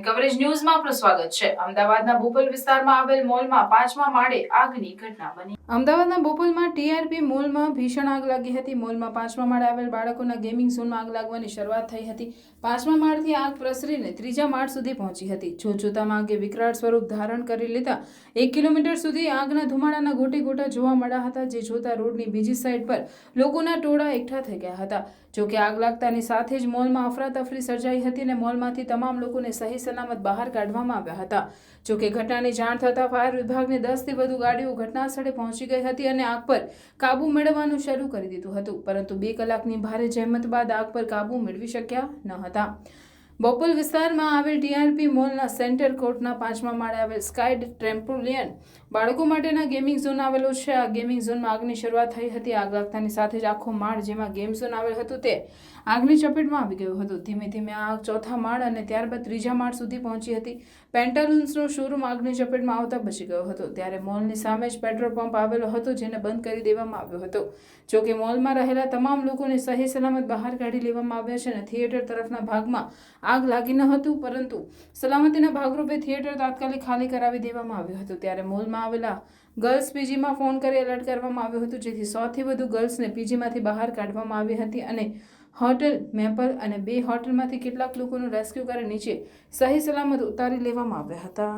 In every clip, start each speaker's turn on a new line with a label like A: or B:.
A: Coverage ન્યૂઝમાં આપનું સ્વાગત છે। અમદાવાદના બોપલ વિસ્તારમાં આવેલ મોલમાં 5મા માળે આગની ઘટના બની। અમદાવાદના બોપલમાં ટીઆરપી મોલમાં ભીષણ આગ લાગી હતી। મોલમાં 5મા માળે આવેલ બાળકોના ગેમિંગ ઝોનમાં આગ લાગવાની શરૂઆત થઈ હતી। 5મા માળથી આગ પ્રસરીને 3જા માળ સુધી પહોંચી હતી। જોતજોતામાં આગે વિકરાળ સ્વરૂપ ધારણ કરી લેતા 1 કિલોમીટર સુધી આગના ધુમાડાના ગોટે ગોટા જોવા મળ્યા હતા, જે જોતા રોડની બીજી સાઈડ પર લોકોના ટોળા એકઠા થઈ ગયા હતા। જોકે આગ લાગતાની સાથે જ મોલમાં અફરાતફરી સર્જાઈ હતી અને મોલમાંથી તમામ લોકોને સહી સલામત બહાર કાઢવામાં આવ્યા હતા। જોકે ઘટનાની જાણ થતાં ફાયર વિભાગની 10થી વધુ ગાડીઓ ઘટના સ્થળે પહોંચી ગઈ હતી અને આગ પર કાબુ મેળવવાનું શરૂ કરી દીધું હતું, પરંતુ 2 કલાકની ભારે જહેમત બાદ આગ પર કાબુ મેળવી શક્યા ન હતા। બોપલ વિસ્તારમાં આવેલ ટીઆરપી મોલના સેન્ટર કોર્ટના 5મા માળે આવેલ સ્કાય ટ્રેમ્પોલિયન બાળકો માટેના ગેમિંગ ઝોન આવેલો છે। આ ગેમિંગ ઝોનમાં આગની શરૂઆત થઈ હતી। આગ લાગતાની સાથે જ આખો માળ જેમાં ગેમ ઝોન આવેલ હતું તે આગની ચપેટમાં આવી ગયું હતું। ધીમે ધીમે આગ 4થા માળ અને ત્યારબાદ 3જા માળ સુધી પહોંચી હતી। પેન્ટાલુન્સનો શોરૂમ આગની ચપેટમાં આવતા બચી ગયો હતો। ત્યારે મોલની સામે જ પેટ્રોલ પંપ આવેલો હતો, જેને બંધ કરી દેવામાં આવ્યો હતો। જોકે મોલમાં રહેલા તમામ લોકોને સહી સલામત બહાર કાઢી લેવામાં આવ્યા છે અને થિયેટર તરફના ભાગમાં આગ લાગી ન હતું, પરંતુ સલામતીના ભાગરૂપે થિયેટર તાત્કાલિક ખાલી કરાવી દેવામાં આવ્યું હતું। ત્યારે મોલમાં આવેલા ગર્લ્સ પીજીમાં ફોન કરી એલર્ટ કરવામાં આવ્યો હતો, જેથી 100થી વધુ ગર્લ્સને પીજીમાંથી બહાર કાઢવામાં આવી હતી અને હોટેલ મેપલ અને 2 હોટલમાંથી કેટલાક લોકોનું રેસ્ક્યુ કરી નીચે સહી સલામત ઉતારી લેવામાં આવ્યા હતા।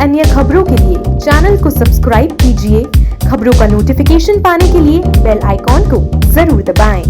B: अन्य खबरों के लिए चैनल को सब्सक्राइब कीजिए। खबरों का नोटिफिकेशन पाने के लिए बेल आइकॉन को जरूर दबाएं।